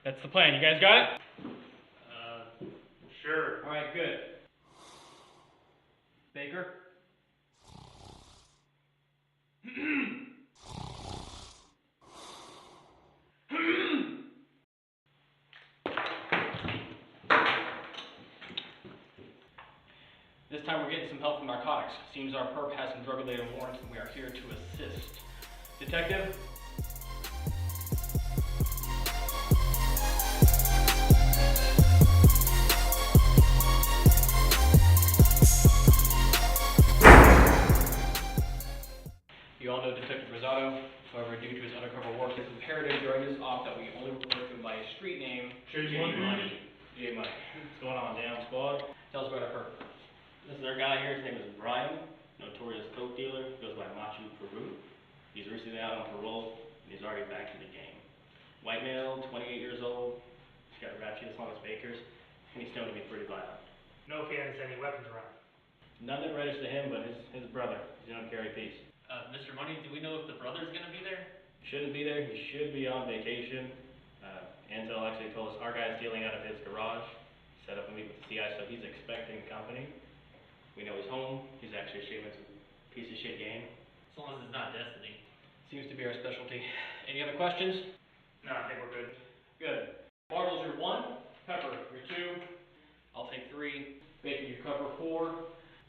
That's the plan. You guys got it? Sure. All right, good. Baker? This time we're getting some help from narcotics. Seems our perp has some drug-related warrants and we are here to assist. Detective? You all know Detective Rosado. However, due to his undercover work, it's imperative during this op that we only refer to him by his street name, J Money. J Money. What's going on, damn squad? Tell us about our perp. This is our guy here. His name is Brian, notorious coke dealer. Goes by Machu Peru. He's recently out on parole, and he's already back in the game. White male, 28 years old. He's got a rap sheet as long as Baker's, and he's known to be pretty violent. No if he has any weapons around. None that relates to him, but his brother. He's gonna carry peace. Mr. Money, do we know if the brother's gonna be there? Shouldn't be there. He should be on vacation. Anzel actually told us our guy's dealing out of his garage. Set up a meet with the CI, so he's expecting company. We know he's home. He's actually shooting some piece of shit game. As long as it's not Destiny. Seems to be our specialty. Any other questions? No, I think we're good. Good. Marvel's your 1, Pepper your 2. I'll take 3. Baker you cover 4.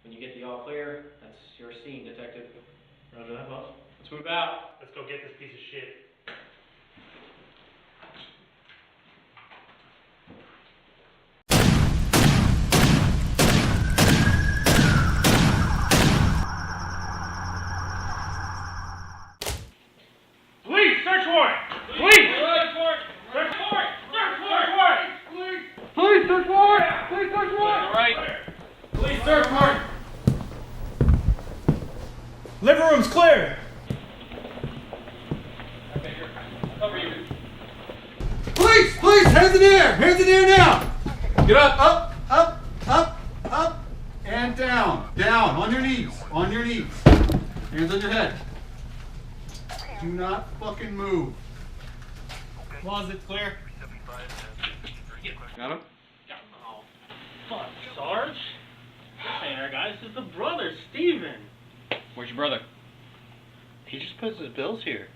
When you get the all clear, that's your scene, Detective. Roger that, boss. Let's move out. Let's go get this piece of shit. Police, search warrant! Police! Search warrant! Search warrant! Search warrant! Police search warrant! Police search warrant! All right. Police search warrant! Living room's clear. Cover you. Police! Police! Hands in the air! Hands in the air now! Get up, up, and down. Down, on your knees. On your knees. Hands on your head. Do not fucking move. Closet clear. Got him? Oh, fuck, Sarge. This ain't our guy. This is the brother, Steven. Where's your brother? He just puts his bills here.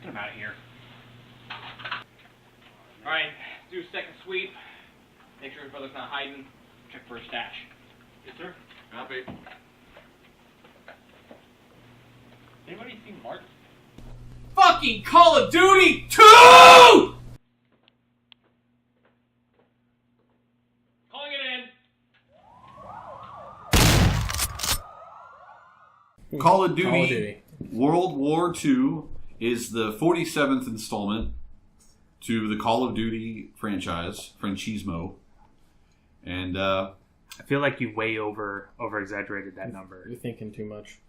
Get him out of here. Alright, do a second sweep. Make sure his brother's not hiding. Check for a stash. Yes, sir. Copy. Anybody see Mark? Fucking Call of Duty 2! Calling it in. Call of Duty World War II is the 47th installment to the Call of Duty franchise, Franchismo. And I feel like you way over exaggerated that number. You're thinking too much.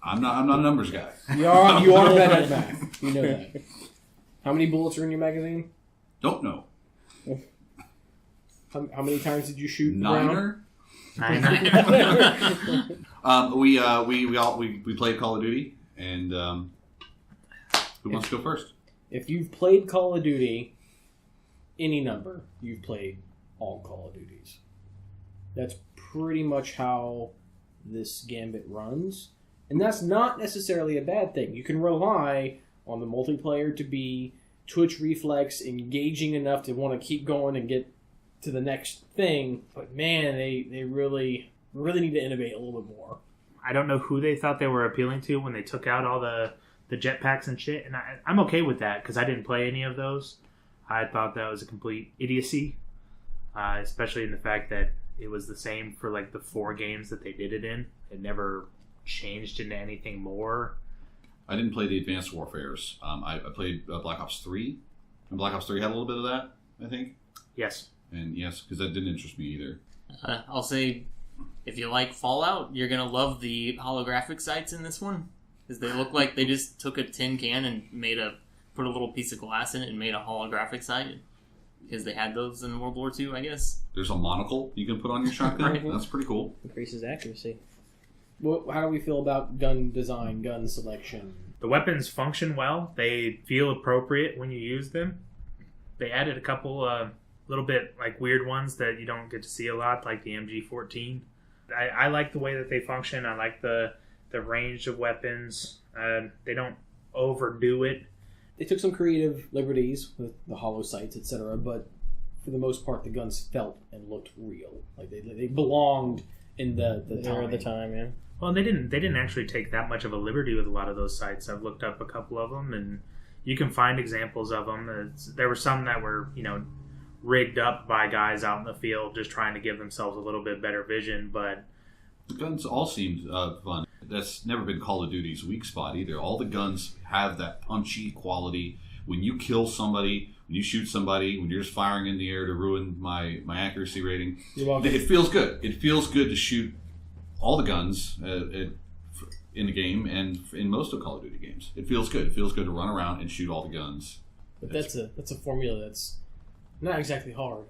I'm not a numbers guy. You are bad at math. You know that. How many bullets are in your magazine? Don't know. How many times did you shoot? Niner? We played Call of Duty, and who wants to go first? If you've played Call of Duty, any number, you've played all Call of Duties. That's pretty much how this gambit runs. And that's not necessarily a bad thing. You can rely on the multiplayer to be twitch reflex engaging enough to want to keep going and get to the next thing. But man, they really need to innovate a little bit more. I don't know who they thought they were appealing to when they took out all the jetpacks and shit. And I'm okay with that because I didn't play any of those. I thought that was a complete idiocy, especially in the fact that it was the same for like the 4 games that they did it in. It never changed into anything more. I didn't play the Advanced Warfares. I played Black Ops 3. And Black Ops 3 had a little bit of that, I think. Yes. And yes, because that didn't interest me either. I'll say, if you like Fallout, you're gonna love the holographic sights in this one, because they look like they just took a tin can and put a little piece of glass in it and made a holographic sight, because they had those in World War II, I guess. There's a monocle you can put on your shotgun. Right. That's pretty cool. Increases accuracy. How do we feel about gun design, gun selection? The weapons function well. They feel appropriate when you use them. They added a couple little bit like weird ones that you don't get to see a lot, like the MG14. I like the way that they function. I like the range of weapons. They don't overdo it. They took some creative liberties with the hollow sights, etc., but for the most part, the guns felt and looked real. Like they belonged in the era of the time, yeah. Well, they didn't actually take that much of a liberty with a lot of those sites. I've looked up a couple of them, and you can find examples of them. There were some that were, rigged up by guys out in the field just trying to give themselves a little bit better vision, but the guns all seemed fun. That's never been Call of Duty's weak spot either. All the guns have that punchy quality. When you kill somebody, when you shoot somebody, when you're just firing in the air to ruin my accuracy rating, it feels good. It feels good to shoot all the guns in the game and in most of Call of Duty games. It feels good. It feels good to run around and shoot all the guns. But that's a formula that's not exactly hard.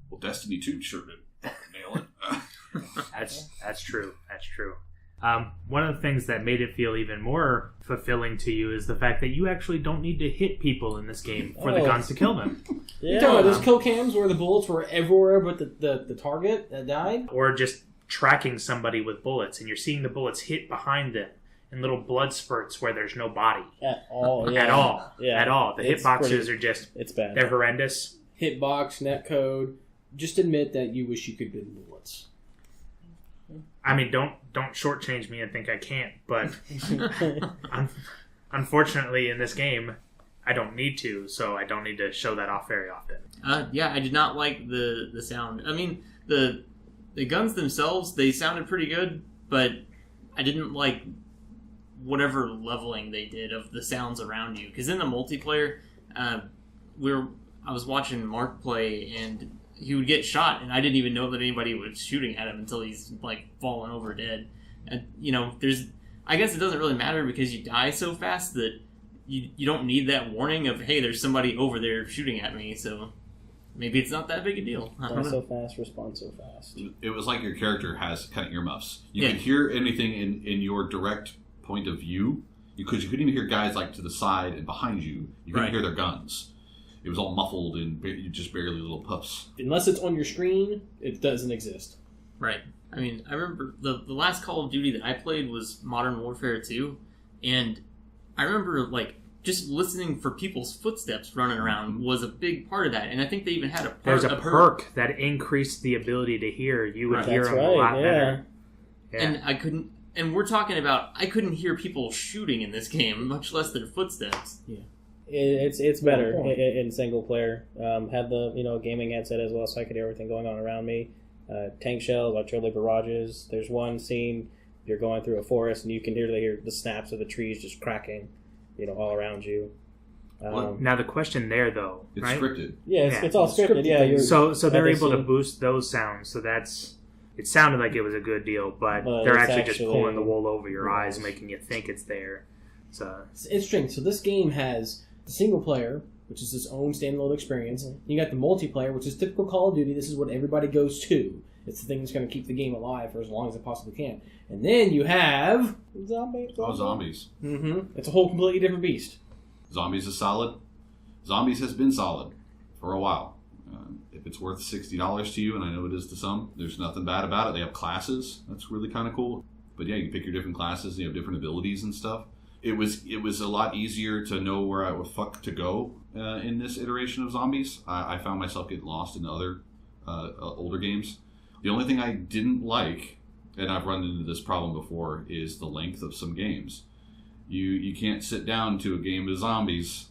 Well, Destiny 2 sure did nail it. That's true. That's true. One of the things that made it feel even more fulfilling to you is the fact that you actually don't need to hit people in this game for the guns to kill them. Yeah. You're talking about those kill cams where the bullets were everywhere but the target that died? Or just tracking somebody with bullets, and you're seeing the bullets hit behind them in little blood spurts where there's no body. At all, yeah. At all. Yeah. At all. The hitboxes are just... It's bad. They're horrendous. Hitbox, netcode. Just admit that you wish you could bend bullets. I mean, don't shortchange me and think I can't, but unfortunately in this game, I don't need to, so I don't need to show that off very often. Yeah, I did not like the sound. I mean, the guns themselves, they sounded pretty good, but I didn't like whatever leveling they did of the sounds around you. Because in the multiplayer, I was watching Mark play, and he would get shot, and I didn't even know that anybody was shooting at him until he's like falling over dead. And I guess it doesn't really matter because you die so fast that you don't need that warning of, hey, there's somebody over there shooting at me. So maybe it's not that big a deal. Die so fast, respond so fast. It was like your character has kind of earmuffs. You Yeah. could hear anything in your direct point of view. You couldn't even hear guys like to the side and behind you. You couldn't Right. hear their guns. It was all muffled and just barely little puffs. Unless it's on your screen, it doesn't exist. Right. I mean, I remember the last Call of Duty that I played was Modern Warfare 2, and I remember, just listening for people's footsteps running around was a big part of that, and I think they even had There's a perk that increased the ability to hear. You would hear them a lot better. Yeah. And I couldn't, and we're talking about, I couldn't hear people shooting in this game, much less their footsteps. Yeah. It's better in single player. Had the gaming headset as well, so I could hear everything going on around me. Tank shells, artillery barrages. There's one scene you're going through a forest and you can hear the snaps of the trees just cracking, all around you. Now the question there, though, It's right? scripted. Yeah, it's all scripted. Yeah, So they're able to obviously- boost those sounds. So it sounded like it was a good deal, but they're it's actually just pulling the actually- wool over your eyes, making you think it's there. So It's interesting. So this game has the single player, which is its own standalone experience. You got the multiplayer, which is typical Call of Duty. This is what everybody goes to. It's the thing that's going to keep the game alive for as long as it possibly can. And then you have Zombies. Zombies. It's a whole completely different beast. Zombies is solid. Zombies has been solid for a while. If it's worth $60 to you, and I know it is to some, there's nothing bad about it. They have classes. That's really kind of cool. But yeah, you can pick your different classes. And you have different abilities and stuff. It was a lot easier to know where I would fuck to go in this iteration of Zombies. I found myself getting lost in other older games. The only thing I didn't like, and I've run into this problem before, is the length of some games. You can't sit down to a game of Zombies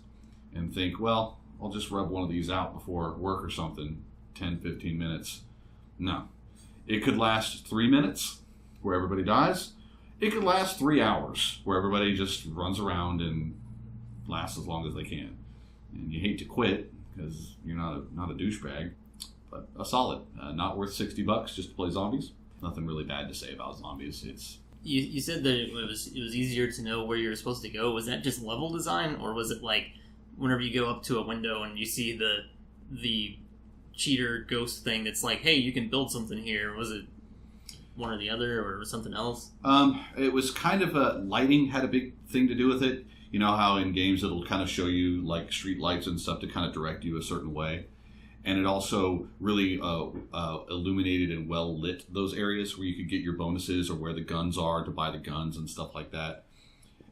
and think, well, I'll just rub one of these out before work or something, 10, 15 minutes. No. It could last 3 minutes, where everybody dies, It could last 3 hours, where everybody just runs around and lasts as long as they can. And you hate to quit, because you're not a douchebag. But a solid. Not worth $60 just to play zombies. Nothing really bad to say about zombies. It's... You said that it was easier to know where you were supposed to go. Was that just level design, or was it like whenever you go up to a window and you see the cheater ghost thing that's like, hey, you can build something here? Was it one or the other, or was something else? It was kind of lighting had a big thing to do with it. You know how in games it'll kind of show you like street lights and stuff to kind of direct you a certain way. And it also really illuminated and well lit those areas where you could get your bonuses or where the guns are to buy the guns and stuff like that.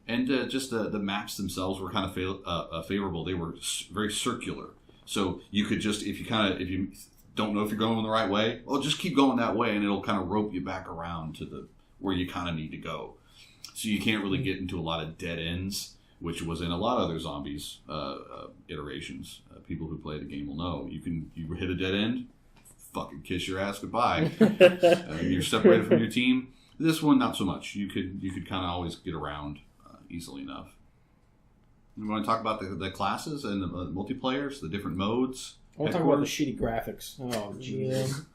And just the maps themselves were kind of favorable. They were very circular. So you could just, if you don't know if you're going the right way, well, just keep going that way and it'll kind of rope you back around to where you kind of need to go. So you can't really get into a lot of dead ends, which was in a lot of other zombies iterations. People who play the game will know. You hit a dead end, fucking kiss your ass goodbye. You're separated from your team. This one, not so much. You could kind of always get around easily enough. You want to talk about the classes and the multiplayers, the different modes? I want to talk about the shitty graphics. Oh, jeez.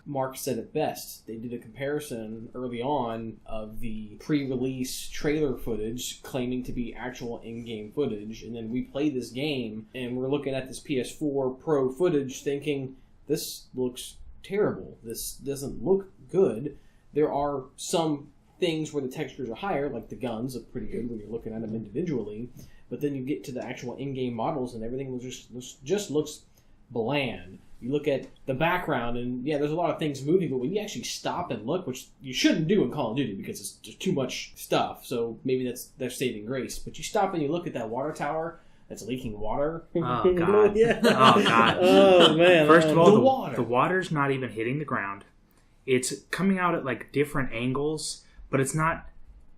Mark said it best. They did a comparison early on of the pre-release trailer footage claiming to be actual in-game footage, and then we play this game and we're looking at this PS4 Pro footage thinking, this looks terrible. This doesn't look good. There are some things where the textures are higher, like the guns look pretty good when you're looking at them individually, but then you get to the actual in-game models and everything just looks bland. You look at the background, and yeah, there's a lot of things moving, but when you actually stop and look, which you shouldn't do in Call of Duty because it's just too much stuff, so maybe that's their saving grace, but you stop and you look at that water tower that's leaking water. Oh, God. Yeah. Oh, God. Oh, man. First of all, the the water's not even hitting the ground. It's coming out at, like, different angles, but it's not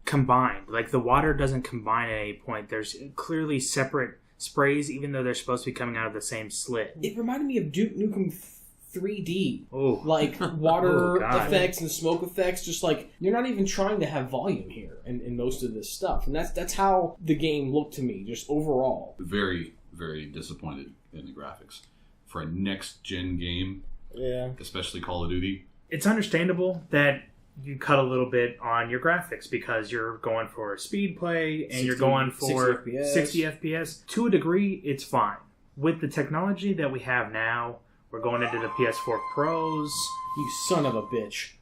combined. Like, the water doesn't combine at any point. There's clearly separate sprays, even though they're supposed to be coming out of the same slit. It reminded me of Duke Nukem 3D. Oh. Like, water Oh, effects and smoke effects, just like, you're not even trying to have volume here in most of this stuff. And that's how the game looked to me, just overall. Very, very disappointed in the graphics. For a next-gen game, especially Call of Duty. It's understandable that you cut a little bit on your graphics because you're going for speed play and you're going for 60 FPS. To a degree, it's fine. With the technology that we have now, we're going into the PS4 Pros. You son of a bitch.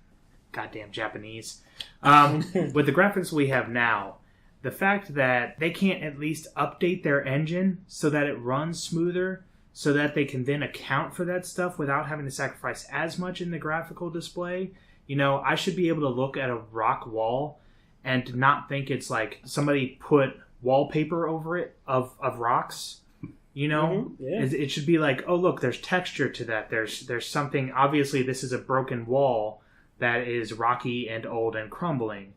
Goddamn Japanese. With the graphics we have now, the fact that they can't at least update their engine so that it runs smoother, so that they can then account for that stuff without having to sacrifice as much in the graphical display. You know, I should be able to look at a rock wall and not think it's like somebody put wallpaper over it of rocks. You know, It should be like, oh look, there's texture to that. There's something. Obviously, this is a broken wall that is rocky and old and crumbling.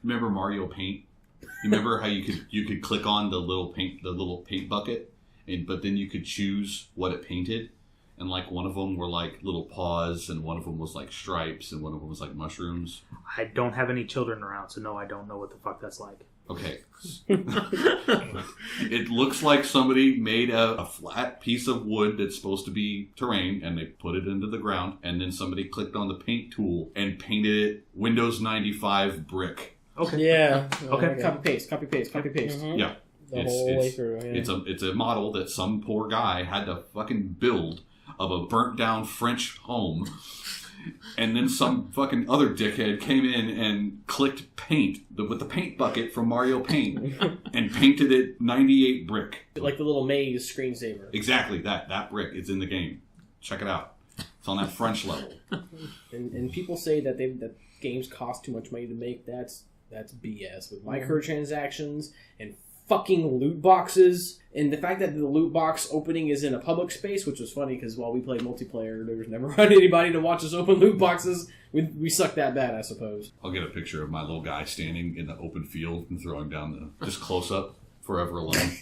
Remember Mario Paint? You remember how you could click on the little paint bucket, but then you could choose what it painted. And, like, one of them were, like, little paws, and one of them was, like, stripes, and one of them was, like, mushrooms. I don't have any children around, so no, I don't know what the fuck that's like. Okay. It looks like somebody made a flat piece of wood that's supposed to be terrain, and they put it into the ground, and then somebody clicked on the paint tool and painted it Windows 95 brick. Okay. Yeah. Okay. Copy paste. Mm-hmm. Yeah. The whole way through. Yeah. It's a model that some poor guy had to fucking build of a burnt down French home, and then some fucking other dickhead came in and clicked paint with the paint bucket from Mario Paint and painted it 98 brick. Like the little maze screensaver. Exactly that brick. It's in the game. Check it out. It's on that French level. And people say that that games cost too much money to make. That's BS with microtransactions and fucking loot boxes, and the fact that the loot box opening is in a public space, which was funny because while we played multiplayer, there was never anybody to watch us open loot boxes. We suck that bad, I suppose. I'll get a picture of my little guy standing in the open field and throwing down just close up, forever alone,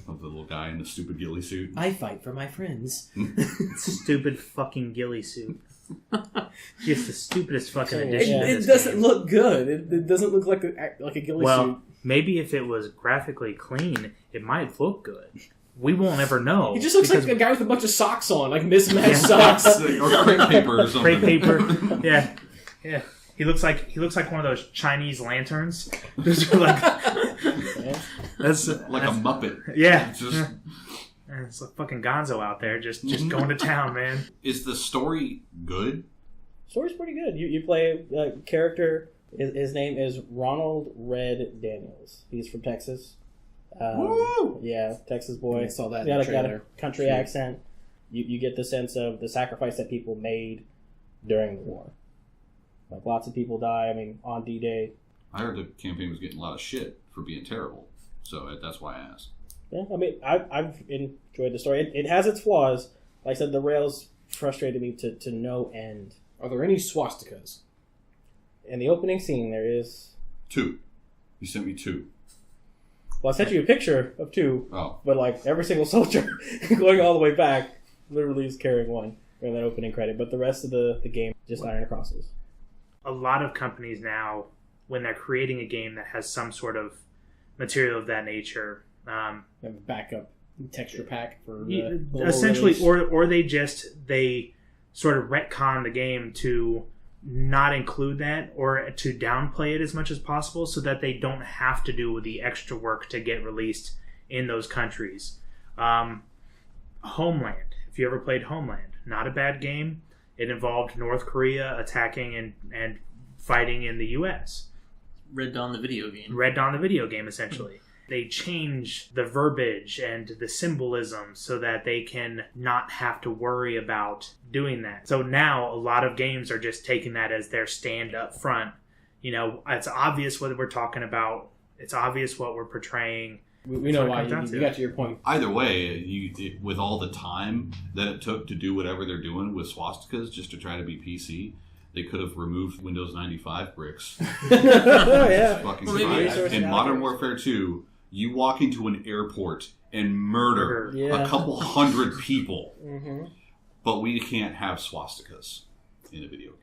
of the little guy in the stupid ghillie suit. I fight for my friends. Stupid fucking ghillie suit. Just the stupidest fucking It, addition. to it this doesn't game. look good. It doesn't look like a ghillie Well, suit. maybe if it was graphically clean, it might look good. We won't ever know. He just looks like because a guy with a bunch of socks on, like mismatched socks. Or crepe paper or something. crepe paper. Yeah, yeah. He looks like one of those Chinese lanterns. Just like that's Like a Muppet. yeah. It's just, It's like fucking Gonzo out there, just going to town, man. is the story good? Story's pretty good. You play a character. His name is Ronald Red Daniels. He's from Texas. Woo! Yeah, Texas boy. I saw that in Got the a trailer. country accent. You get the sense of the sacrifice that people made during the war. Like lots of people die. I mean, on D-Day. I heard the campaign was getting a lot of shit for being terrible, so that's why I asked. Yeah, I mean, I've enjoyed the story. It has its flaws. Like I said, the rails frustrated me to no end. Are there any swastikas? In the opening scene, there is. 2. You sent me 2. Well, I sent you a picture of 2, Oh. but like every single soldier going all the way back literally is carrying one in that opening credit. But the rest of the game, just iron crosses. A lot of companies now, when they're creating a game that has some sort of material of that nature, Have a backup texture pack for essentially, or they sort of retcon the game to not include that or to downplay it as much as possible so that they don't have to do the extra work to get released in those countries. Homeland, if you ever played Homeland, not a bad game. It involved North Korea attacking and fighting in the U.S. Red Dawn the video game. Red Dawn the video game, essentially. They change the verbiage and the symbolism so that they can not have to worry about doing that. So now a lot of games are just taking that as their stand up front. You know, it's obvious what we're talking about. It's obvious what we're portraying. We know why. That's what it comes down You to. got to your point. Either way, with all the time that it took to do whatever they're doing with swastikas just to try to be PC, they could have removed Windows 95 bricks. Yeah. Fucking Well, maybe- fine. In Modern Warfare 2, you walk into an airport and murder Yeah. a couple hundred people, Mm-hmm. but we can't have swastikas in a video game.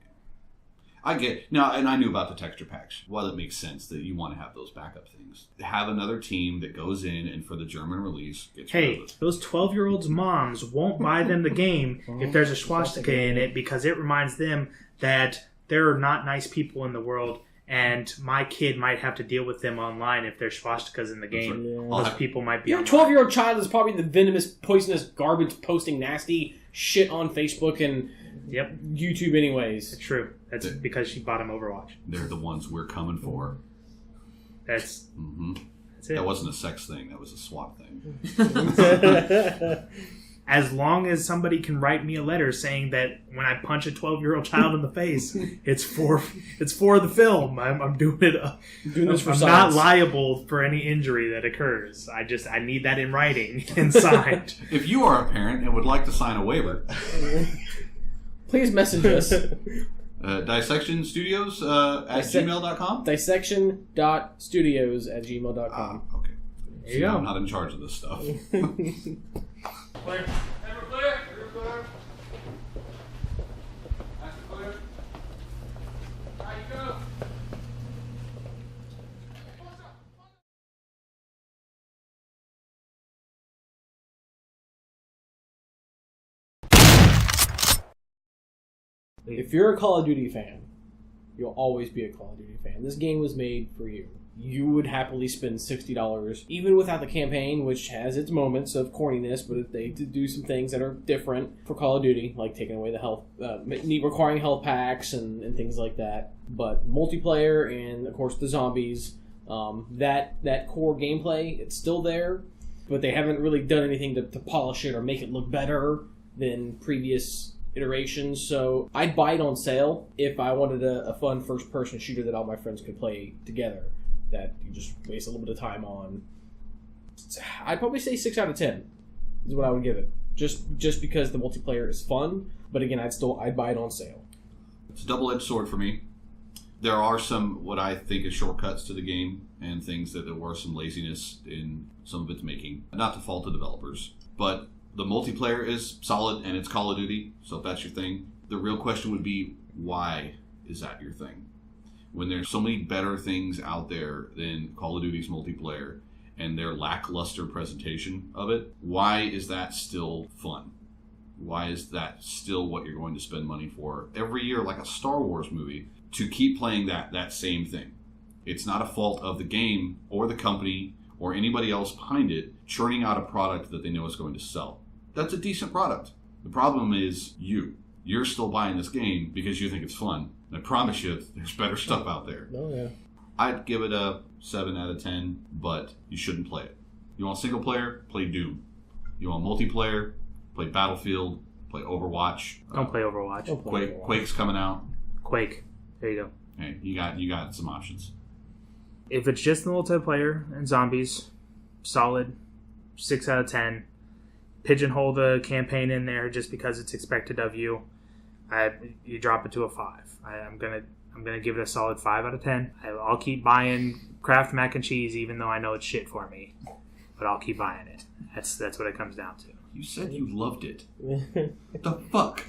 I get now, and I knew about the texture packs. Well, it makes sense that you want to have those backup things. Have another team that goes in and for the German release gets rid Hey, of it. those 12-year-olds' moms won't buy them the game if there's a swastika in it because it reminds them that there are not nice people in the world and my kid might have to deal with them online if there's swastikas in the game. Yeah. I'll Those have- people might be Your online. 12-year-old child is probably the venomous, poisonous garbage posting nasty shit on Facebook and Yep, YouTube anyways. it's true. That's because she bought him Overwatch. They're the ones we're coming for. That's That it. wasn't a sex thing. That was a SWAT thing. As long as somebody can write me a letter saying that when I punch a 12-year-old child in the face, it's for the film. I'm doing it. Doing this for I'm science. not liable for any injury that occurs. I need that in writing and signed. If you are a parent and would like to sign a waiver, Please message us. Dissection Studios at gmail.com. Dissection.studios@gmail.com. Okay. There See, you go. I'm not in charge of this stuff. Clear. Ever clear? Ever clear? That's clear. How you go? If you're a Call of Duty fan, you'll always be a Call of Duty fan. This game was made for you. You would happily spend $60, even without the campaign, which has its moments of corniness, but if they did do some things that are different for Call of Duty, like taking away the health, requiring health packs and things like that. But multiplayer and, of course, the zombies, that core gameplay, it's still there, but they haven't really done anything to polish it or make it look better than previous iterations. So I'd buy it on sale if I wanted a fun first-person shooter that all my friends could play together, that you just waste a little bit of time on. I'd probably say 6 out of 10 is what I would give it. Just because the multiplayer is fun, but again, I'd buy it on sale. It's a double-edged sword for me. There are some, what I think is shortcuts to the game and things that there were some laziness in some of its making. Not to fault the developers, but the multiplayer is solid and it's Call of Duty, so if that's your thing, The real question would be, why is that your thing? When there's so many better things out there than Call of Duty's multiplayer and their lackluster presentation of it, why is that still fun? Why is that still what you're going to spend money for every year, like a Star Wars movie, to keep playing that same thing? It's not a fault of the game or the company or anybody else behind it churning out a product that they know is going to sell. That's a decent product. The problem is you. You're still buying this game because you think it's fun. And I promise you, there's better stuff out there. Oh, yeah. I'd give it a 7 out of 10, but you shouldn't play it. You want single player? Play Doom. You want multiplayer? Play Battlefield. Play Overwatch. Don't play Overwatch. Don't play Overwatch. Quake's coming out. Quake. There you go. Hey, you got some options. If it's just the multiplayer and zombies, solid 6 out of 10. Pigeonhole the campaign in there just because it's expected of you. You drop it to a 5. I'm gonna give it a solid 5 out of 10. I'll keep buying Kraft mac and cheese even though I know it's shit for me, but I'll keep buying it. That's what it comes down to. You said you loved it. What the fuck?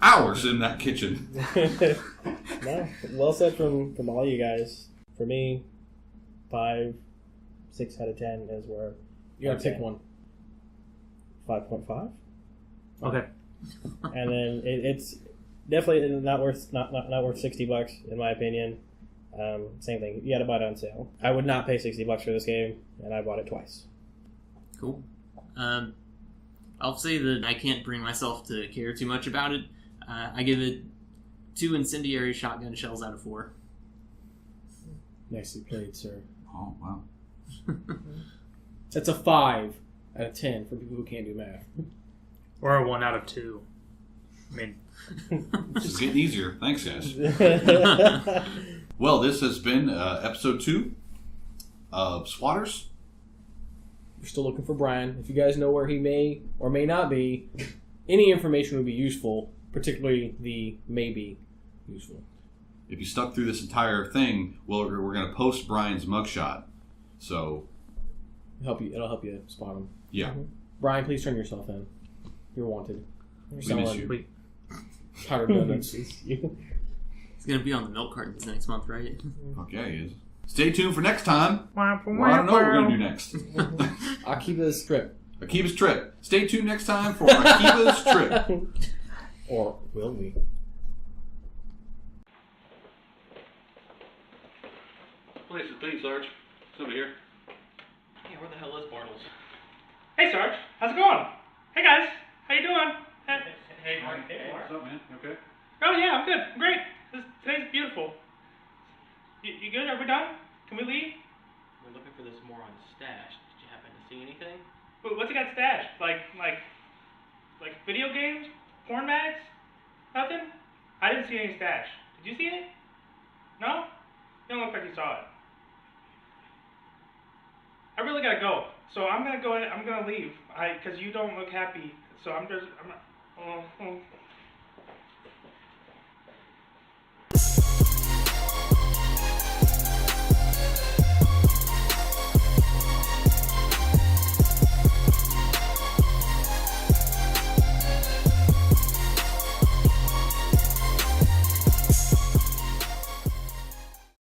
Hours in that kitchen. No, well said from all you guys. For me, 5, 6 out of 10 is where You gotta pick one. 5.5. Okay. And then it's definitely not worth $60 in my opinion. Same thing. You got to buy it on sale. I would not pay $60 for this game, and I bought it twice. Cool. I'll say that I can't bring myself to care too much about it. I give it 2 incendiary shotgun shells out of 4. Nicely played, sir. Oh, wow. That's a 5 out of 10 for people who can't do math. Or a 1 out of 2. I mean, This is getting easier. Thanks, guys. Well, this has been episode 2 of Swatters. We're still looking for Brian. If you guys know where he may or may not be, any information would be useful, particularly the may be useful. If you stuck through this entire thing, well, we're going to post Brian's mugshot. So, It'll help you spot him. yeah. Brian, please turn yourself in. You're wanted. You're We miss you. wait. powdered donuts. It's gonna be on the milk cartons next month, right? Fuck yeah, he is. Stay tuned for next time. Well, I don't know what we're going to do next. Akiba's trip. Akiba's trip. Stay tuned next time for Akiba's trip. Or will we? Place is clean, Sarge. Somebody here. Hey, where the hell is Bartles? Hey, Sarge. How's it going? Hey, guys. How you doing? Hey, Mark. What's up, man? You okay? Oh, yeah, I'm good. I'm great. Today's beautiful. You good? Are we done? Can we leave? We're looking for this moron stash. Did you happen to see anything? What's he got stashed? Like video games? Porn mags? Nothing? I didn't see any stash. Did you see it? No? You don't look like you saw it. I really gotta go. So I'm gonna go ahead, I'm gonna leave. Cause you don't look happy. So I'm